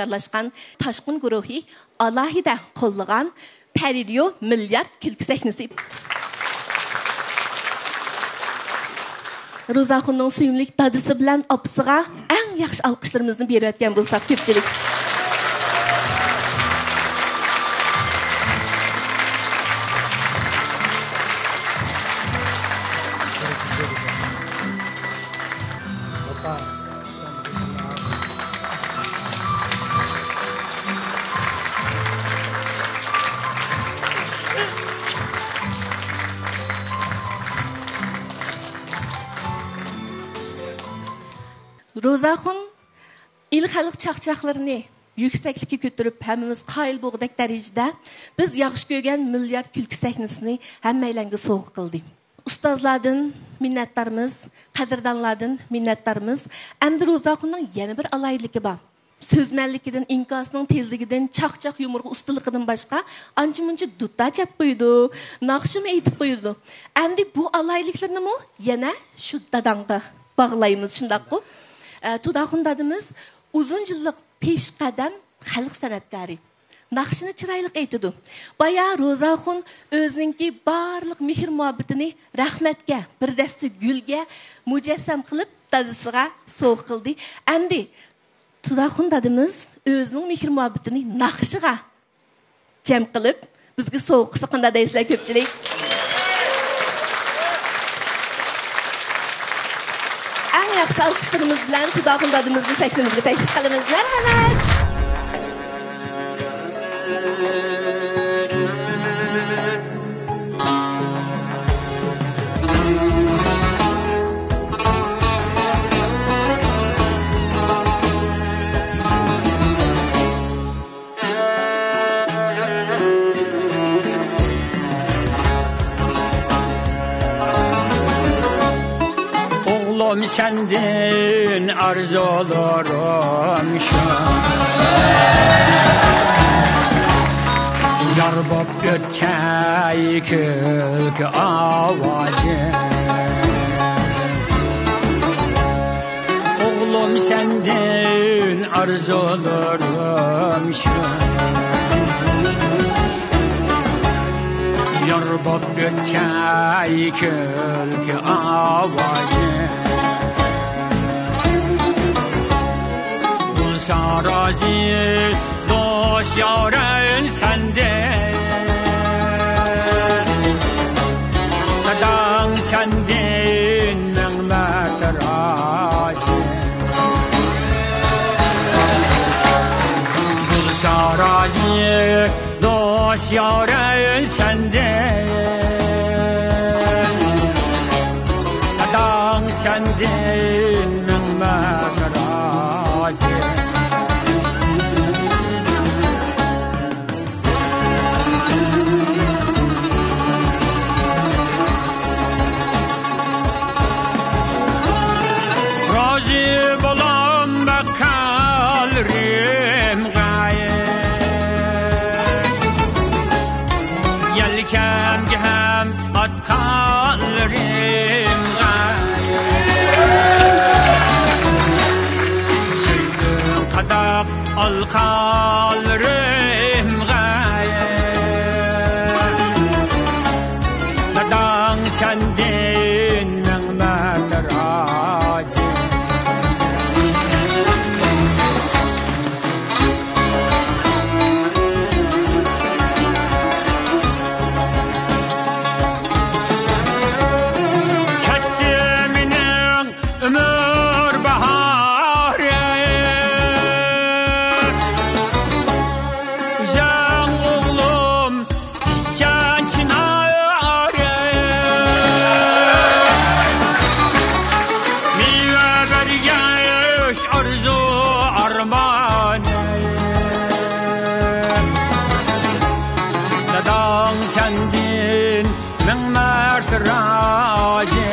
hamkarlaşkan Taşkın Guruhi alayida qollagan Perilyo milyard külki sahnesi. Rozaxonning suyumlik dadisi bilan opsiga eng yaxshi alqishlarimizni berayotgan bo'lsak ko'pchilik. Rozaxon il xalq çaqçaqlarını yükseklikə götürüb həmmimiz qayıl boğdak dərəcədə biz yaxşı görən milyard külki səhnesini həmməyləngə soğuq qıldı. Ustazlardan minnətdarımız, qədirdanlardan minnətdarımız. Əmdi Rozaxonның yeni bir alaylılığı var. Sözməllikidən, inkasının tezligidən, çaq-çaq yumruq ustalıqından başqa anca-munca dutta çap qoydu, naqşımı eytib qoydu. Əmdi bu alaylıqlarını mı yenə şu dadanğa bağlayımız şundaq qo. Tudaxun dadımız uzun yıllık peşqadam xalq san'atkari. Naqshini chiroyli aytdi. Baya Rozaxon o'zininki barliq mehr muhabbetini rahmatga, bir dasta gulga mujassam qilib dadisiga so'q qildi. Endi Tudaxun dadimiz o'zining mehr muhabbetini naqshiga jam qilib bizga so'q qilsa qanday deysizlar ko'pchilik. Yaxşı alqışlarımız bilan Tudaxun dadimizni sahnimizga taklif qilamiz. Marhamat. Sendin arzularım yar bab ötkey kök avazı oğlum sendin arzularım yar bab ötkey kök avazı Sarazi doş yaren sende Dadang sendin mehmet razi Gul sarazi doş yaren sende Dadang sendin mehmet razi Alqalrim gaye Dadang sendin mehmet razi Kettiminin ömür bahar Sendin mehmet razi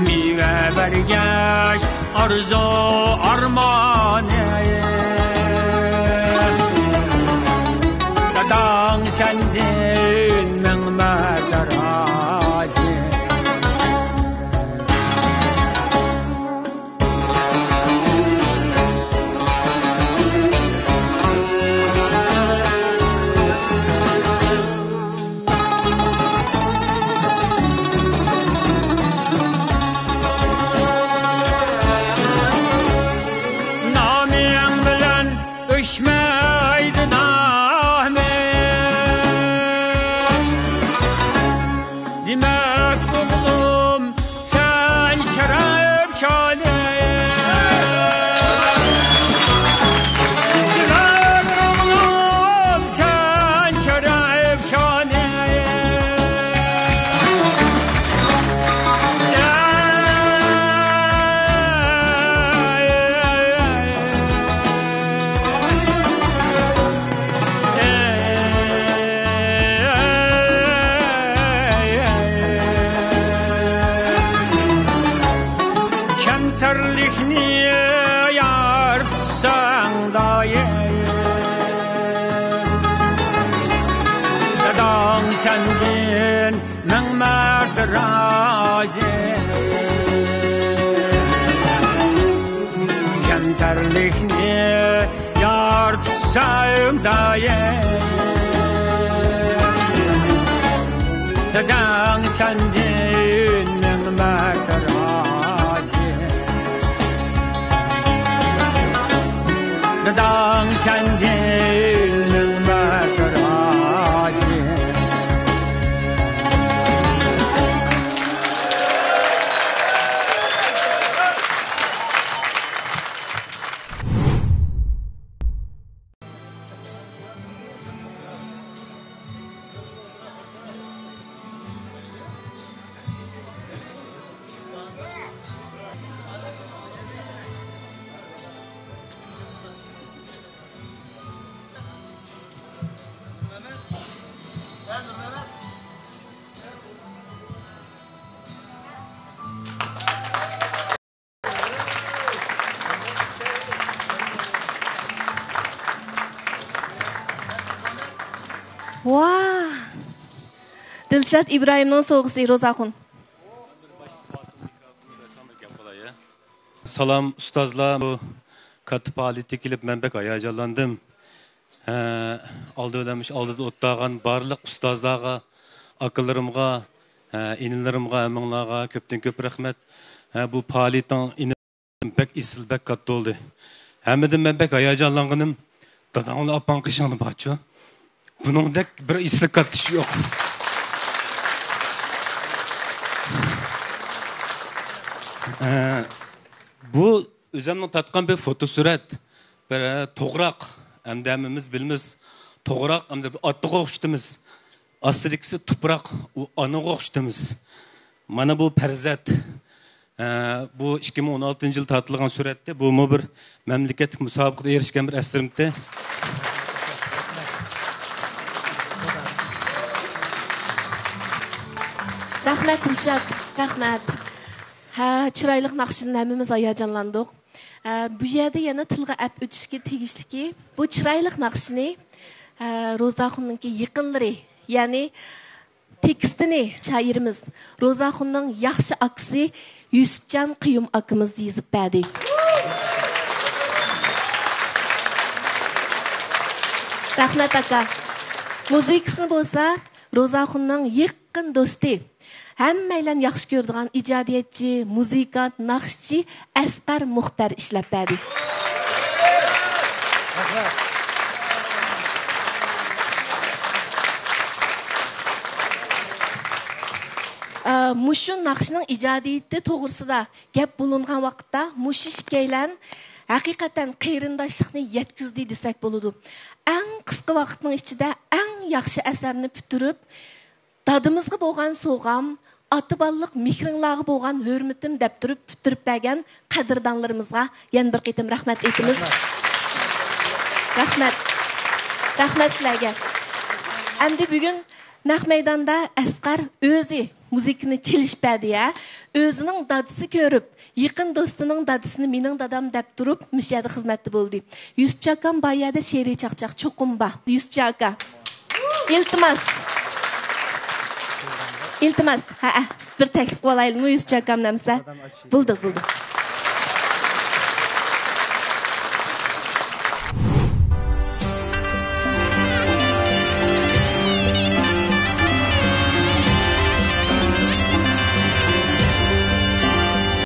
Mive bergeş arzu armane Dadang sendin mehmet razi sendin min merd razı Yenterlikni yartsam daye Dedang sendin min merd razı Dedang sendin min merd razı Vah! Dilshad İbrahim'nin soğuğusu Rozaxun. Salam ustazlar, bu katı faaliyeti kilip ben pek hayacanlandım. Aldı ölemiş, aldı ottağın barlıq ustazlarga, akıllarımga, inilerimga, eminlarga köp rahmet. Bu faaliyetin inilerim pek isil, pek katı oldu. Hemedin ben pek hayacanlanganım. Dadağını apan kışanı bahçı. Bunun dek bir islik katışı yok. Bu özümden tatkan bir fotosuret. Bir toğrak. Hem de hemimiz bilimiz. Toğrak hem de bir atı koğuştumuz. Astriksi toprak. O anı koğuştumuz. Bana bu perzet. Bu 2016 yıl tartılgan surette. Bu mu bir memleket musabıkta erişken bir eserimdi. Rahmet Dilshad, rahmet. Çıraylık naqşının hemimiz hayacanlandık. Bu yerde yana tilga ap ötüşke tegişliki. Bu çıraylık naqşını Rozaxun'unki yıkınları, yani tekstini şairimiz Rozaxun'un yaxşı aksi Yusufcan Qiyum akımız yazıp berdi. Rahmet aka. Muzikasını bolsa Rozaxun'un yıkın dostu. Həmməylə yaxşı gördüğün icadiyetçi, muzikant, naqşçı Asqar Muxtar işləp berdi. Muşun naqşının icadiyeti toğrusida gap bulungan vaqtda muş işkeylan haqiqatan qeyrindaşlıqni yetkizdi desek boludu. Ən qısqa vaqtның içində ən yaxşı əsərini bitirib dadımızga bo'lgan so'g'am, ota-bolalik mehringlarga bo'lgan hurmatim deb turib bitirib bergan qadrdonlarimizga yana bir qitim rahmat aytamiz. Rahmat. Rahmat sizlarga. Endi bugun naq maydonda Asqar o'zi muzikani chilish berdi ya. O'zining dadisi ko'rib, yaqin do'stining dadisini mening dadam deb turib, mishada xizmatda bo'ldi. Yusuf akam bayada she'riy chaqchaq cho'qimba. Yusuf aka. İltimas, bir teklif olayım mı Yusuf akamdan size? Bulduk.